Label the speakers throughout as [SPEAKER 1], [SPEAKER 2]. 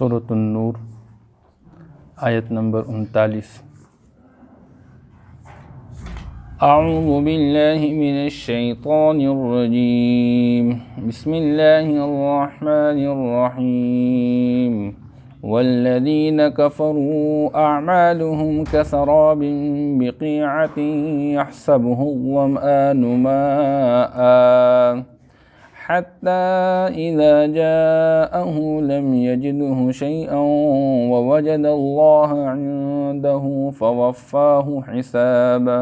[SPEAKER 1] سورۃ النور آیت نمبر 39۔ اعوذ باللہ من الشیطان الرجیم، بسم اللہ الرحمن الرحیم۔ والذین کفروا اعمالهم کسراب بقیعۃ یحسبہ الظمآن ماء حتى إذا جاءه لم يجده شيئا ووجد الله عنده فوفاه حسابه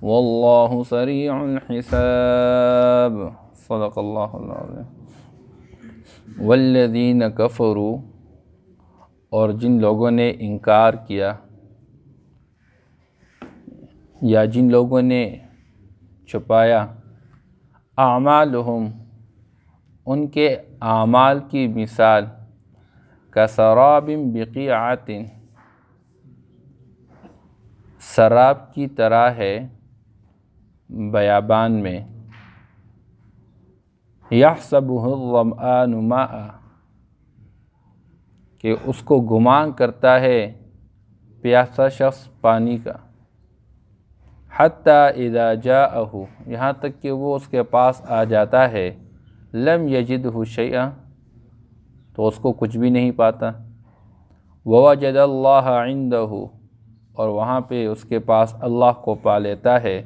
[SPEAKER 1] والله سريع الحساب، صدق اللہ العظیم۔ والذین کفروا، اور جن لوگوں نے انکار کیا یا جن لوگوں نے چھپایا، اعمالہم، ان کے اعمال کی مثال کسراب بقیعۃ، سراب کی طرح ہے بیابان میں، یحسبہ الظمآن ماء، کہ اس کو گمان کرتا ہے پیاسا شخص پانی کا، حتی اذا جاءہ، یہاں تک کہ وہ اس کے پاس آ جاتا ہے، لم یجدہ شیئا، تو اس کو کچھ بھی نہیں پاتا، ووجد اللہ عندہ، اور وہاں پہ اس کے پاس اللہ کو پا لیتا ہے،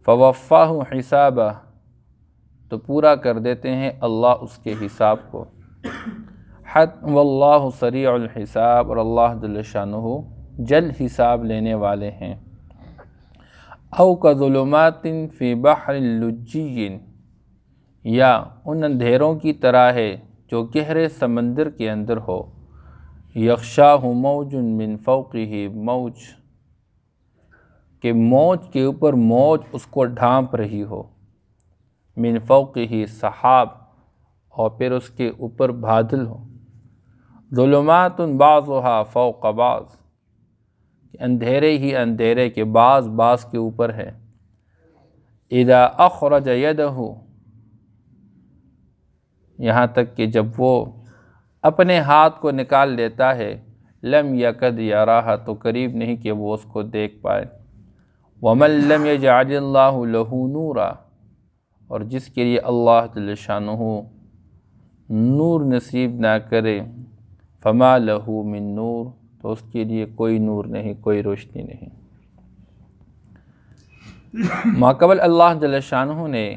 [SPEAKER 1] فوفاہ حسابہ، تو پورا کر دیتے ہیں اللہ اس کے حساب کو، واللہ سریع الحساب، اور اللہ جل شانہ جلد حساب لینے والے ہیں۔ او کظلمات فی بحر لجی، یا ان اندھیروں کی طرح ہے جو گہرے سمندر کے اندر ہو، یغشاہ موج من فوقہ موج، کہ موج کے اوپر موج اس کو ڈھانپ رہی ہو، من فوقہ سحاب، اور پھر اس کے اوپر بادل ہو، ظلمات بعضها فوق بعض، اندھیرے ہی اندھیرے کے بعض کے اوپر ہے، اذا اخرج یدہ، یہاں تک کہ جب وہ اپنے ہاتھ کو نکال لیتا ہے، لم یکد یراہ، تو قریب نہیں کہ وہ اس کو دیکھ پائے، ومن لم یجعل اللہ لہ نورا، اور جس کے لیے اللہ جل شانہ نور نصیب نہ کرے، فما لہ من نور، تو اس کے لیے کوئی نور نہیں، کوئی روشنی نہیں۔ ماقبل اللہ جل شانہ نے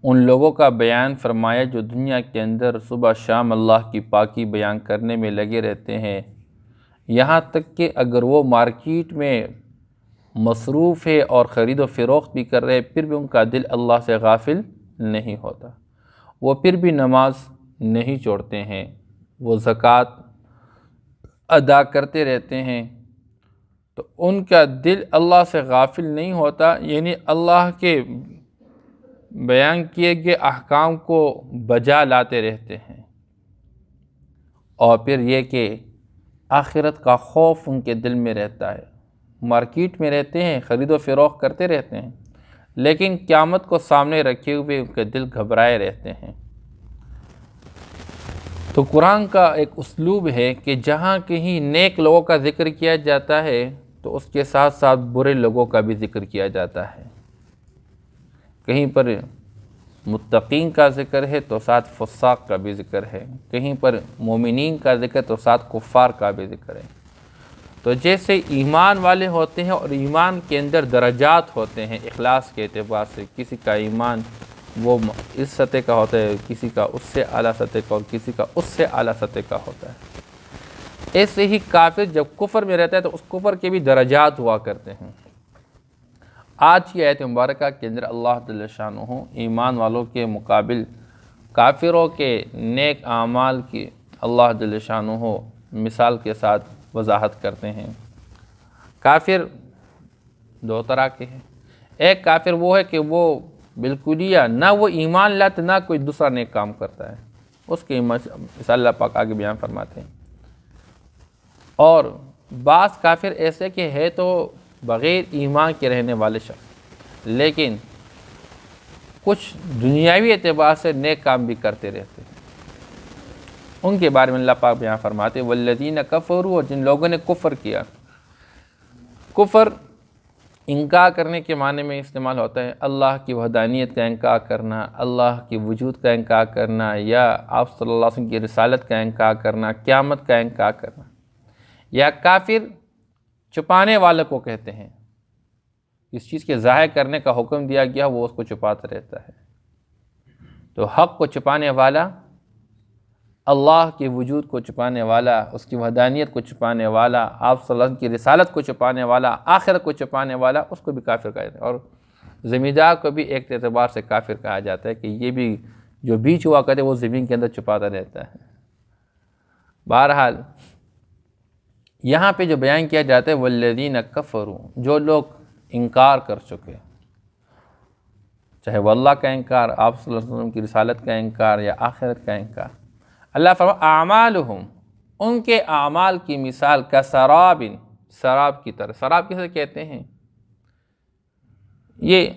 [SPEAKER 1] ان لوگوں کا بیان فرمایا جو دنیا کے اندر صبح شام اللہ کی پاکی بیان کرنے میں لگے رہتے ہیں، یہاں تک کہ اگر وہ مارکیٹ میں مصروف ہے اور خرید و فروخت بھی کر رہے، پھر بھی ان کا دل اللہ سے غافل نہیں ہوتا، وہ پھر بھی نماز نہیں چھوڑتے ہیں، وہ زکوٰۃ ادا کرتے رہتے ہیں، تو ان کا دل اللہ سے غافل نہیں ہوتا، یعنی اللہ کے بیان کیے گئے احکام کو بجا لاتے رہتے ہیں، اور پھر یہ کہ آخرت کا خوف ان کے دل میں رہتا ہے، مارکیٹ میں رہتے ہیں، خرید و فروخت کرتے رہتے ہیں، لیکن قیامت کو سامنے رکھے ہوئے ان کے دل گھبرائے رہتے ہیں۔ تو قرآن کا ایک اسلوب ہے کہ جہاں کہیں نیک لوگوں کا ذکر کیا جاتا ہے تو اس کے ساتھ ساتھ برے لوگوں کا بھی ذکر کیا جاتا ہے، کہیں پر متقین کا ذکر ہے تو ساتھ فساق کا بھی ذکر ہے، کہیں پر مومنین کا ذکر تو ساتھ کفار کا بھی ذکر ہے۔ تو جیسے ایمان والے ہوتے ہیں اور ایمان کے اندر درجات ہوتے ہیں اخلاص کے اعتبار سے، کسی کا ایمان وہ اس سطح کا ہوتا ہے، کسی کا اس سے اعلیٰ سطح کا، اور کسی کا اس سے اعلیٰ سطح کا ہوتا ہے، ایسے ہی کافر جب کفر میں رہتا ہے تو اس کفر کے بھی درجات ہوا کرتے ہیں۔ آج کی آیت مبارکہ کے اندر اللہ جل شانہ ایمان والوں کے مقابل کافروں کے نیک اعمال کی اللہ جل شانہ مثال کے ساتھ وضاحت کرتے ہیں۔ کافر دو طرح کے ہیں، ایک کافر وہ ہے کہ وہ بالکلیہ نہ وہ ایمان لاتا نہ کوئی دوسرا نیک کام کرتا ہے، اس کی مثال اللہ پاک آگے بیان فرماتے ہیں، اور بعض کافر ایسے کہ ہے تو بغیر ایمان کے رہنے والے شخص، لیکن کچھ دنیاوی اعتبار سے نیک کام بھی کرتے رہتے ہیں، ان کے بارے میں اللہ پاک بیان فرماتے ہیں والذین کفروا، اور جن لوگوں نے کفر کیا۔ کفر انکار کرنے کے معنی میں استعمال ہوتا ہے اللہ کی وحدانیت کا انکار کرنا، اللہ کی وجود کا انکار کرنا، یا آپ صلی اللہ علیہ وسلم کی رسالت کا انکار کرنا، قیامت کا انکار کرنا۔ یا کافر چھپانے والے کو کہتے ہیں، اس چیز کے ظاہر کرنے کا حکم دیا گیا وہ اس کو چھپاتا رہتا ہے۔ تو حق کو چھپانے والا، اللہ کے وجود کو چھپانے والا، اس کی وحدانیت کو چھپانے والا، آپ صلی اللہ علیہ وسلم کی رسالت کو چھپانے والا، آخرت کو چھپانے والا، اس کو بھی کافر کہا جاتا ہے۔ اور زمیندار کو بھی ایک اعتبار سے کافر کہا جاتا ہے کہ یہ بھی جو بیج ہوا کرے وہ زمین کے اندر چھپاتا رہتا ہے۔ بہرحال یہاں پہ جو بیان کیا جاتا ہے والذین کفروا، جو لوگ انکار کر چکے، چاہے وہ اللہ کا انکار، آپ صلی اللہ علیہ وسلم کی رسالت کا انکار، یا آخرت کا انکار۔ اللہ فرماتا اعمالہم، ان کے اعمال کی مثال کسراب، سراب کی طرح۔ سراب کسے کہتے ہیں؟ یہ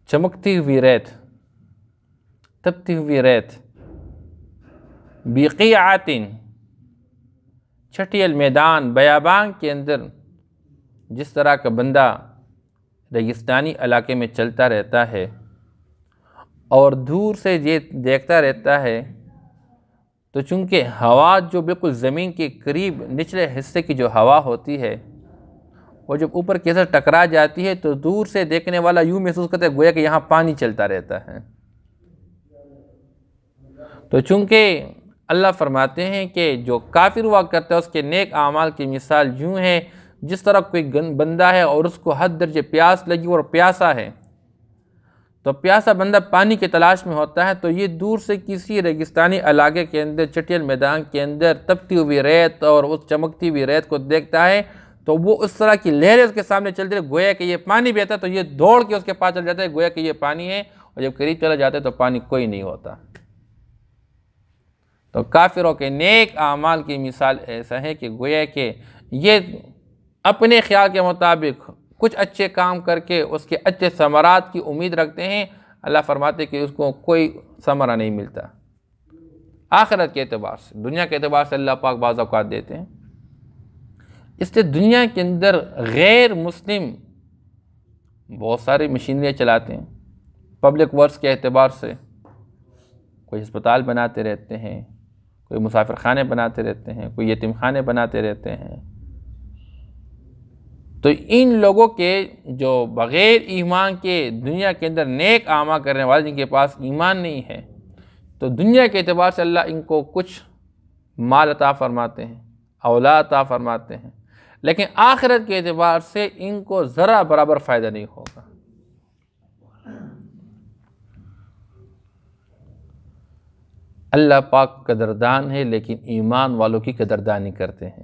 [SPEAKER 1] چمکتی ہوئی ریت، تپتی ہوئی ریت، بقیعۃ، چھٹی المیدان، بیابان کے اندر جس طرح کا بندہ ریگستانی علاقے میں چلتا رہتا ہے اور دور سے یہ دیکھتا رہتا ہے، تو چونکہ ہوا جو بالکل زمین کے قریب نچلے حصے کی جو ہوا ہوتی ہے وہ جب اوپر کی طرف ٹکرا جاتی ہے تو دور سے دیکھنے والا یوں محسوس کرتا ہے گویا کہ یہاں پانی چلتا رہتا ہے۔ تو چونکہ اللہ فرماتے ہیں کہ جو کافر ہوا کرتا ہے اس کے نیک اعمال کی مثال یوں ہے جس طرح کوئی بندہ ہے اور اس کو حد درجے پیاس لگی اور پیاسا ہے، تو پیاسا بندہ پانی کی تلاش میں ہوتا ہے، تو یہ دور سے کسی ریگستانی علاقے کے اندر، چٹیل میدان کے اندر تپتی ہوئی ریت اور اس چمکتی ہوئی ریت کو دیکھتا ہے تو وہ اس طرح کی لہریں اس کے سامنے چلتی ہے گویا کہ یہ پانی بہتا ہے، تو یہ دوڑ کے اس کے پاس چل جاتا ہے گویا کہ یہ پانی ہے، اور جب قریب چلا جاتا ہے تو پانی کوئی نہیں ہوتا۔ تو کافروں کے نیک اعمال کی مثال ایسا ہے کہ گویا کہ یہ اپنے خیال کے مطابق کچھ اچھے کام کر کے اس کے اچھے ثمرات کی امید رکھتے ہیں، اللہ فرماتے کہ اس کو کوئی ثمرہ نہیں ملتا آخرت کے اعتبار سے۔ دنیا کے اعتبار سے اللہ پاک بعض اوقات دیتے ہیں، اس لیے دنیا کے اندر غیر مسلم بہت ساری مشینریاں چلاتے ہیں پبلک ورکس کے اعتبار سے، کوئی ہسپتال بناتے رہتے ہیں، کوئی مسافر خانے بناتے رہتے ہیں، کوئی یتیم خانے بناتے رہتے ہیں۔ تو ان لوگوں کے جو بغیر ایمان کے دنیا کے اندر نیک اعمال کرنے والے، جن کے پاس ایمان نہیں ہے، تو دنیا کے اعتبار سے اللہ ان کو کچھ مال عطا فرماتے ہیں، اولاد عطا فرماتے ہیں، لیکن آخرت کے اعتبار سے ان کو ذرا برابر فائدہ نہیں ہوگا۔ اللہ پاک قدردان ہے لیکن ایمان والوں کی قدردانی کرتے ہیں۔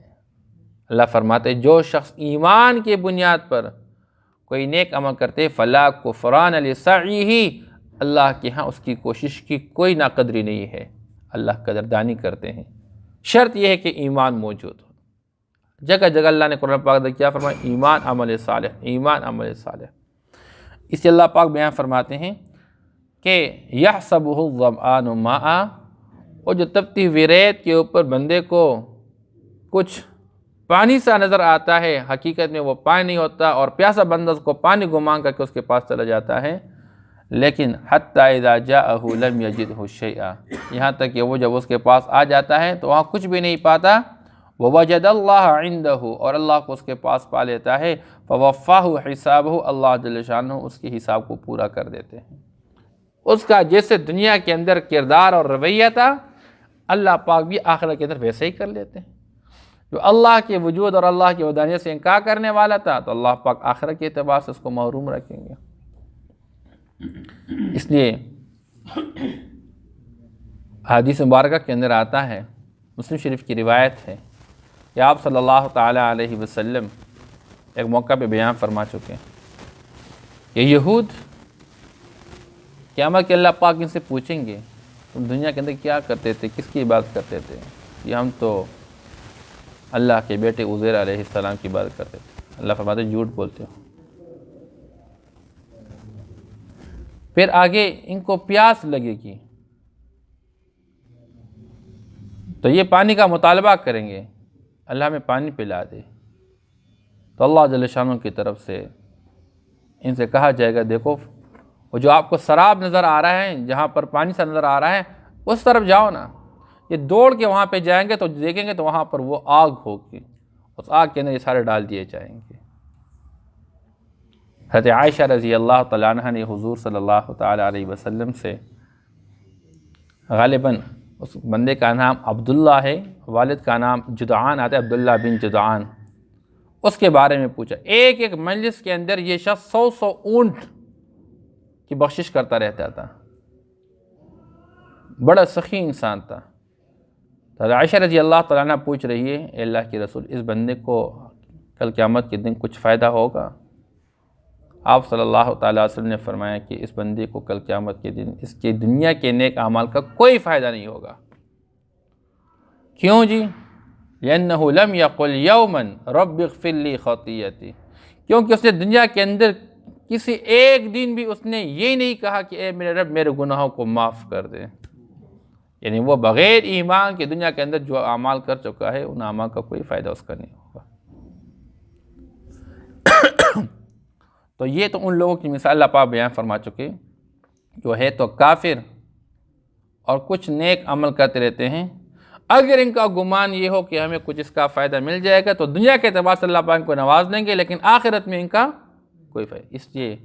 [SPEAKER 1] اللہ فرماتے جو شخص ایمان کی بنیاد پر کوئی نیک عمل کرتے فلا کفران لسعیہ، اللہ کے ہاں اس کی کوشش کی کوئی ناقدری نہیں ہے، اللہ قدردانی کرتے ہیں، شرط یہ ہے کہ ایمان موجود ہو۔ جگہ جگہ اللہ نے قرآن پاک میں کیا فرمایا؟ ایمان عمل صالح، ایمان عمل صالح۔ اس لیے اللہ پاک بیان فرماتے ہیں کہ یحسبہ الظمآن ماء، اور جو تپتی ہوئی ریت کے اوپر بندے کو کچھ پانی سا نظر آتا ہے، حقیقت میں وہ پانی نہیں ہوتا، اور پیاسا بندہ اس کو پانی گمان کر کے اس کے پاس چلا جاتا ہے، لیکن حتی اذا جاءہ لم یجدہ شیئا، یہاں تک کہ وہ جب اس کے پاس آ جاتا ہے تو وہاں کچھ بھی نہیں پاتا، ووجد اللہ عندہ، اور اللہ کو اس کے پاس پا لیتا ہے، فوفاہ حسابہ، اللہ جل شانہ اس کے حساب کو پورا کر دیتے ہیں۔ اس کا جیسے دنیا کے اندر کردار اور رویہ تھا، اللہ پاک بھی آخرت کے اندر ویسے ہی کر لیتے ہیں۔ جو اللہ کے وجود اور اللہ کی وحدانیت سے انکار کرنے والا تھا تو اللہ پاک آخرت کے اعتبار سے اس کو محروم رکھیں گے۔ اس لیے حدیث مبارکہ کے اندر آتا ہے، مسلم شریف کی روایت ہے کہ آپ صلی اللہ تعالیٰ علیہ وسلم ایک موقع پہ بیان فرما چکے ہیں کہ یہود قیامت کے اللہ پاک ان سے پوچھیں گے تم دنیا کے اندر کیا کرتے تھے، کس کی عبادت کرتے تھے؟ یہ ہم تو اللہ کے بیٹے عزیر علیہ السلام کی عبادت کرتے تھے۔ اللہ فرماتے جھوٹ بولتے ہو۔ پھر آگے ان کو پیاس لگے گی تو یہ پانی کا مطالبہ کریں گے، اللہ ہمیں پانی پلا دے، تو اللہ جل شانہ کی طرف سے ان سے کہا جائے گا دیکھو وہ جو آپ کو سراب نظر آ رہا ہے، جہاں پر پانی سا نظر آ رہا ہے، اس طرف جاؤ نا۔ یہ دوڑ کے وہاں پہ جائیں گے تو دیکھیں گے تو وہاں پر وہ آگ ہوگی، اس آگ کے اندر یہ سارے ڈال دیے جائیں گے۔ حضرت عائشہ رضی اللہ تعالیٰ عنہ نے حضور صلی اللہ تعالیٰ علیہ وسلم سے، غالباً اس بندے کا نام عبداللہ ہے، والد کا نام جدعان آتا ہے، عبداللہ بن جدعان، اس کے بارے میں پوچھا۔ ایک ایک مجلس کے اندر یہ شخص 100 اونٹ کی بخشش کرتا رہتا تھا، بڑا سخی انسان تھا۔ تو عائشہ رضی اللہ تعالیٰ عنہ پوچھ رہی ہے، اے اللہ کے رسول، اس بندے کو کل قیامت کے دن کچھ فائدہ ہوگا؟ آپ صلی اللہ تعالیٰ علیہ وسلم نے فرمایا کہ اس بندے کو کل قیامت کے دن اس کی دنیا کے نیک اعمال کا کوئی فائدہ نہیں ہوگا۔ کیوں جی؟ لأنه لم يقل يوما رب اغفر لي خطیئتی، کیونکہ اس نے دنیا کے اندر کسی ایک دن بھی اس نے یہ نہیں کہا کہ اے میرے رب میرے گناہوں کو معاف کر دے۔ یعنی وہ بغیر ایمان کے دنیا کے اندر جو اعمال کر چکا ہے، ان اعمال کا کوئی فائدہ اس کا نہیں ہوگا۔ تو یہ تو ان لوگوں کی مثال اللہ پاک بیان فرما چکے جو ہے تو کافر اور کچھ نیک عمل کرتے رہتے ہیں۔ اگر ان کا گمان یہ ہو کہ ہمیں کچھ اس کا فائدہ مل جائے گا تو دنیا کے اعتبار سے اللہ پاک کو نواز دیں گے، لیکن آخرت میں ان کا کوئی فائدہ۔ اس لیے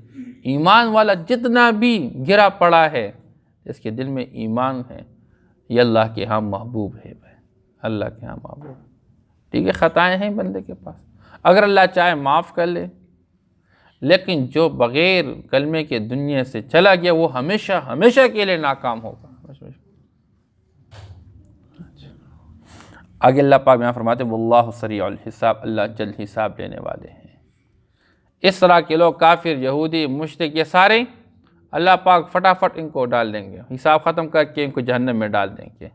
[SPEAKER 1] ایمان والا جتنا بھی گرا پڑا ہے، اس کے دل میں ایمان ہے، یہ اللہ کے ہاں محبوب ہے، اللہ کے ہاں محبوب۔ ٹھیک ہے، خطائیں ہیں بندے کے پاس، اگر اللہ چاہے معاف کر لے، لیکن جو بغیر کلمے کے دنیا سے چلا گیا وہ ہمیشہ ہمیشہ کے لیے ناکام ہوگا۔ آگے اللہ پاک یہاں فرماتے ہیں واللہ سریع الحساب، اللہ جلد حساب لینے والے ہیں۔ اس طرح کے لوگ کافر، یہودی، مشرک، یہ سارے اللہ پاک فٹافٹ ان کو ڈال دیں گے، حساب ختم کر کے ان کو جہنم میں ڈال دیں گے۔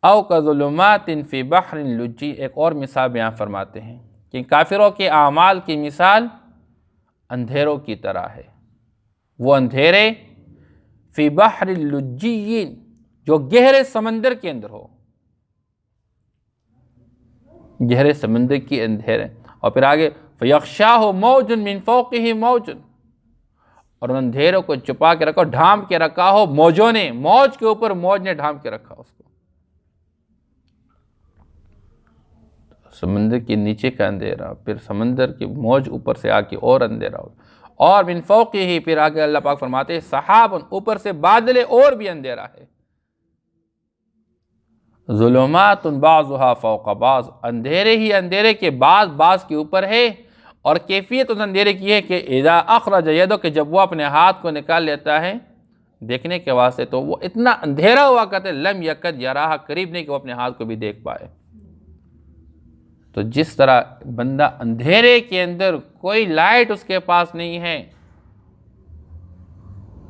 [SPEAKER 1] او کظلمات فی بحر لجی، ایک اور مثال بیان فرماتے ہیں کہ کافروں کے اعمال کی مثال اندھیروں کی طرح ہے۔ وہ اندھیرے فی بحر لجی، جو گہرے سمندر کے اندر ہو، گہرے سمندر کی اندھیرے، اور پھر آگے فیغشاہ موج من فوقہ موج، اور ان اندھیروں کو چھپا کے رکھو، ڈھانپ کے رکھا ہو موجوں نے، موج کے اوپر موج نے ڈھانپ کے رکھا اس کو۔ سمندر کے نیچے کا اندھیرا، پھر سمندر کی موج اوپر سے آ کے اور اندھیرا ہو، اور من فوقہ، پھر آگے اللہ پاک فرماتے ہیں سحاب، اوپر سے بادل اور بھی اندھیرا ہے۔ ظلمات بعضها فوق بعض، اندھیرے ہی اندھیرے کے بعض کے اوپر ہے، اور کیفیت اس اندھیرے کی ہے کہ اذا اخرج یدہ، کہ جب وہ اپنے ہاتھ کو نکال لیتا ہے دیکھنے کے واسطے تو وہ اتنا اندھیرا ہوا کرتا ہے لم یکد یراہا، قریب نہیں کہ وہ اپنے ہاتھ کو بھی دیکھ پائے۔ تو جس طرح بندہ اندھیرے کے اندر کوئی لائٹ اس کے پاس نہیں ہے،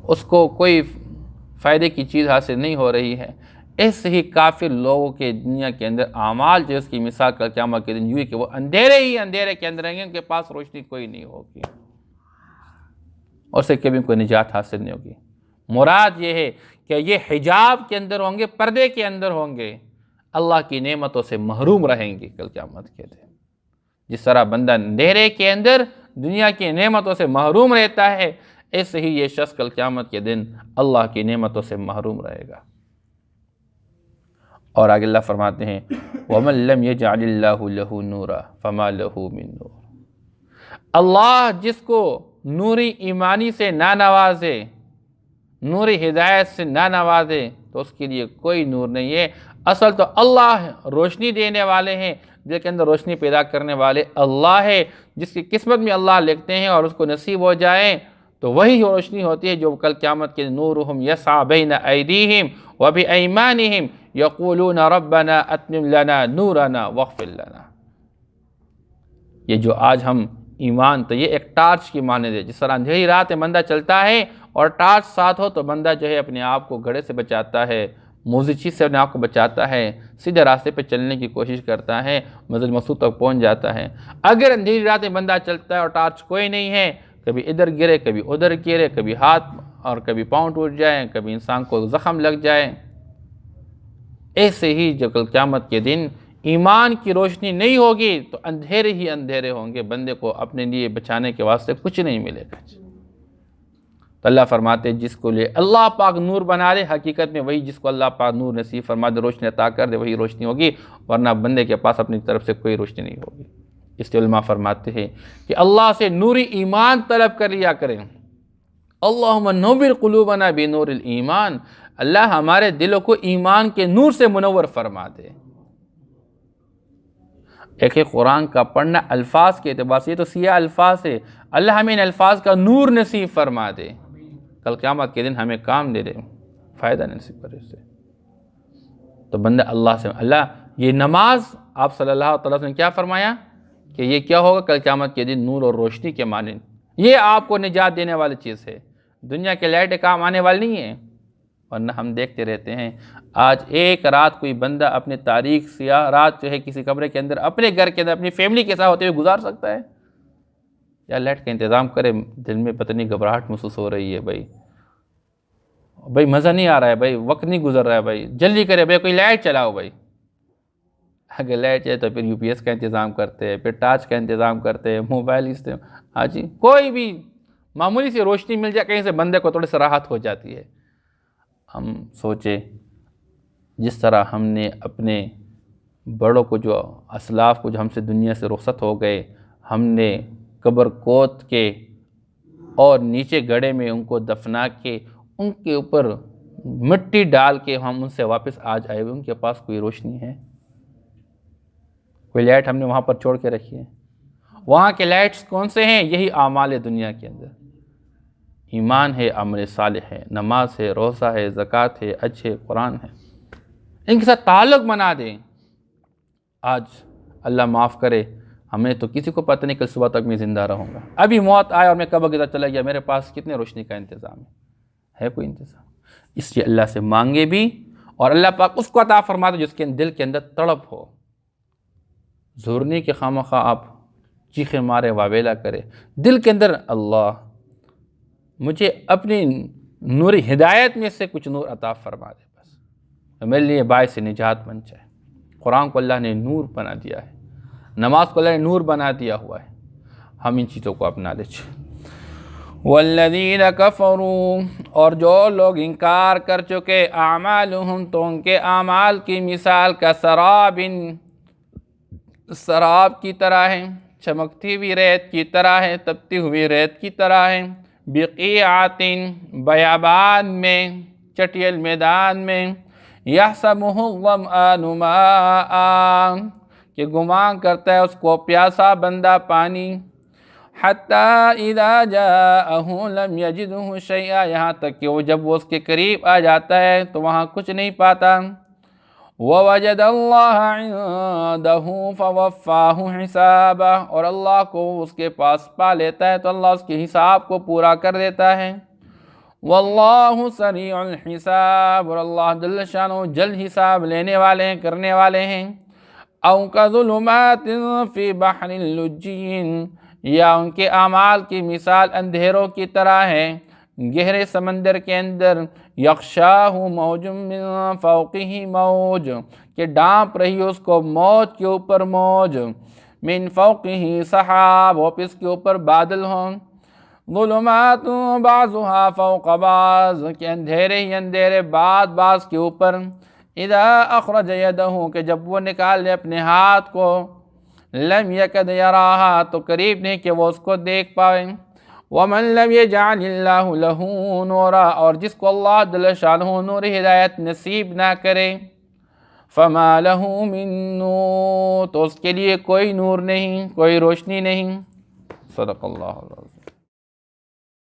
[SPEAKER 1] اس کو کوئی فائدے کی چیز حاصل نہیں ہو رہی ہے، اس ہی کافر لوگوں کے دنیا کے اندر اعمال جو اس کی مثال کل قیامت کے دن یوں ہے کہ وہ اندھیرے ہی اندھیرے کے اندر رہیں گے، ان کے پاس روشنی کوئی نہیں ہوگی، اور سے کبھی کوئی نجات حاصل نہیں ہوگی۔ مراد یہ ہے کہ یہ حجاب کے اندر ہوں گے، پردے کے اندر ہوں گے، اللہ کی نعمتوں سے محروم رہیں گے کل قیامت کے دن۔ جس طرح بندہ اندھیرے کے اندر دنیا کی نعمتوں سے محروم رہتا ہے، ایسے ہی یہ شخص کل قیامت کے دن اللہ کی نعمتوں سے محروم رہے گا۔ اور آگے اللہ فرماتے ہیں وَمَن لَّمْ يَجْعَلِ اللَّهُ لَهُ نُورًا فَمَا لَهُ مِن نُور، اللہ جس کو نوری ایمانی سے نہ نوازے، نوری ہدایت سے نہ نوازے، تو اس کے لیے کوئی نور نہیں ہے۔ اصل تو اللہ روشنی دینے والے ہیں، دل کے اندر روشنی پیدا کرنے والے اللہ ہے، جس کی قسمت میں اللہ لکھتے ہیں اور اس کو نصیب ہو جائے تو وہی روشنی ہوتی ہے جو کل قیامت کے نورہم یسعی بین ایدیہم وبایمانہم یقولون ربنا اتمم لنا نورنا واغفر لنا۔ یہ جو آج ہم ایمان، تو یہ ایک ٹارچ کی مانند ہے، جس طرح اندھیری رات میں بندہ چلتا ہے اور ٹارچ ساتھ ہو تو بندہ جو ہے اپنے آپ کو گڑھے سے بچاتا ہے، موزی چیز سے اپنے آپ کو بچاتا ہے، سیدھے راستے پہ چلنے کی کوشش کرتا ہے، منزل مقصود تک پہنچ جاتا ہے۔ اگر اندھیری رات میں بندہ چلتا ہے اور ٹارچ کوئی نہیں ہے، کبھی ادھر گرے کبھی ادھر گرے، کبھی ہاتھ اور کبھی پاؤں ٹوٹ جائیں، کبھی انسان کو زخم لگ جائے، ایسے ہی جب کل قیامت کے دن ایمان کی روشنی نہیں ہوگی تو اندھیرے ہی اندھیرے ہوں گے، بندے کو اپنے لیے بچانے کے واسطے کچھ نہیں ملے گا۔ تو اللہ فرماتے ہیں جس کو لے اللہ پاک نور بنا لے، حقیقت میں وہی جس کو اللہ پاک نور نصیب فرما دے، روشنی عطا کر دے، وہی روشنی ہوگی، ورنہ بندے کے پاس اپنی طرف سے کوئی روشنی نہیں ہوگی۔ اس لیے علماء فرماتے ہیں کہ اللہ سے نوری ایمان طلب کر لیا کریں۔ اللہم نور قلوبنا بنور الایمان، اللہ ہمارے دلوں کو ایمان کے نور سے منور فرما دے۔ ایک قرآن کا پڑھنا الفاظ کے اعتبار سے، یہ تو سیاہ الفاظ ہے، اللہ ہمیں ان الفاظ کا نور نصیب فرما دے، کل قیامت کے دن ہمیں کام دے دے، فائدہ نصیب کرے اس سے۔ تو بندہ اللہ سے، اللہ یہ نماز آپ صلی اللہ علیہ وسلم نے کیا فرمایا کہ یہ کیا ہوگا کل قیامت کے دن، نور اور روشنی کے مانند، یہ آپ کو نجات دینے والی چیز ہے، دنیا کے لائٹ کام آنے والی نہیں ہے۔ ورنہ ہم دیکھتے رہتے ہیں آج ایک رات کوئی بندہ اپنے تاریخ سیاہ رات جو ہے کسی کمرے کے اندر اپنے گھر کے اندر اپنی فیملی کے ساتھ ہوتے ہوئے گزار سکتا ہے؟ یا لائٹ کا انتظام کرے، دل میں پتہ نہیں گھبراہٹ محسوس ہو رہی ہے، بھائی مزہ نہیں آ رہا ہے، بھائی وقت نہیں گزر رہا ہے، بھائی جلدی کرے، بھائی کوئی لائٹ چلاؤ بھائی۔ اگر لائٹ چاہے تو پھر یو پی ایس کا انتظام کرتے ہیں، پھر ٹارچ کا انتظام کرتے ہیں، موبائل استعمال، ہاں جی کوئی بھی معمولی سی روشنی مل جائے کہیں سے بندے کو تھوڑی سی راحت ہو جاتی ہے۔ ہم سوچے جس طرح ہم نے اپنے بڑوں کو جو اسلاف کو جو ہم سے دنیا سے رخصت ہو گئے، ہم نے قبر کھود کے اور نیچے گڑھے میں ان کو دفنا کے ان کے اوپر مٹی ڈال کے ہم ان سے واپس آج آئے ہوئے، ان کے پاس کوئی روشنی ہے؟ کوئی لائٹ ہم نے وہاں پر چھوڑ کے رکھی ہے؟ وہاں کے لائٹس کون سے ہیں؟ یہی اعمال دنیا کے اندر، ایمان ہے، عمل صالح ہے، نماز ہے، روزہ ہے، زکوٰۃ ہے، حج ہے، قرآن ہے، ان کے ساتھ تعلق بنا دیں۔ آج اللہ معاف کرے، ہمیں تو کسی کو پتہ نہیں کل صبح تک میں زندہ رہوں گا، ابھی موت آئے اور میں کب گزر چلا گیا، میرے پاس کتنے روشنی کا انتظام ہے کوئی انتظام؟ اس لیے اللہ سے مانگے بھی، اور اللہ پاک اس کو عطا فرما دے جس کے دل کے اندر تڑپ ہو، ضرور نہیں کہ خواہ آپ چیخے مارے واویلا کرے، دل کے اندر اللہ مجھے اپنی نور ہدایت میں سے کچھ نور عطا فرما دے، بس میرے لیے باعث نجات بن جائے۔ قرآن کو اللہ نے نور بنا دیا ہے، نماز کو اللہ نے نور بنا دیا ہوا ہے، ہم ان چیزوں کو اپنا لیجیے۔ والذین کفروا، اور جو لوگ انکار کر چکے، اعمالہم، تو ان کے اعمال کی مثال کا سراب کی طرح ہے، چمکتی ہوئی ریت کی طرح ہے، تپتی ہوئی ریت کی طرح ہے، بقیعۃ، بیابان میں، چٹیل میدان میں، یحسبہ الظمآن ماء، کہ گمان کرتا ہے اس کو پیاسا بندہ پانی، حتی اذا جاءہ لم یجدہ شیئا، یہاں تک کہ وہ جب وہ اس کے قریب آ جاتا ہے تو وہاں کچھ نہیں پاتا، وَوَجَدَ اللَّهَ عِندَهُ فَوَفَّاهُ حِسَابَهُ، اور اللہ کو اس کے پاس پا لیتا ہے تو اللہ اس کے حساب کو پورا کر دیتا ہے، وَاللَّهُ سَرِيعُ الْحِسَابِ، اور اللہ جل شانہ جلد حساب لینے والے ہیں، کرنے والے ہیں، اَوْ كَظُلُمَاتٍ فِي بَحْرٍ لُجِّيٍّ، یا ان کے اعمال کی مثال اندھیروں کی طرح ہے گہرے سمندر کے اندر، یغشاہ موج من فوقہ موج، کہ ڈانپ رہی اس کو موج کے اوپر موج، من فوقہ سحاب، اور اس کے اوپر بادل ہوں، ظلمات بعضها فوق بعض، کہ اندھیرے ہی اندھیرے بعض کے اوپر، اذا اخرج یدہ، کہ جب وہ نکال لے اپنے ہاتھ کو، لم یکد یراہا، تو قریب نہیں کہ وہ اس کو دیکھ پائیں، وَمَن لَمْ يَجْعَلِ اللَّهُ لَهُ نُورًا، اور جس کو اللہ جل شانہ نور ہدایت نصیب نہ کرے، فَمَا لَهُ مِن نُور، تو اس کے لیے کوئی نور نہیں، کوئی روشنی نہیں۔ صدق اللہ العظیم۔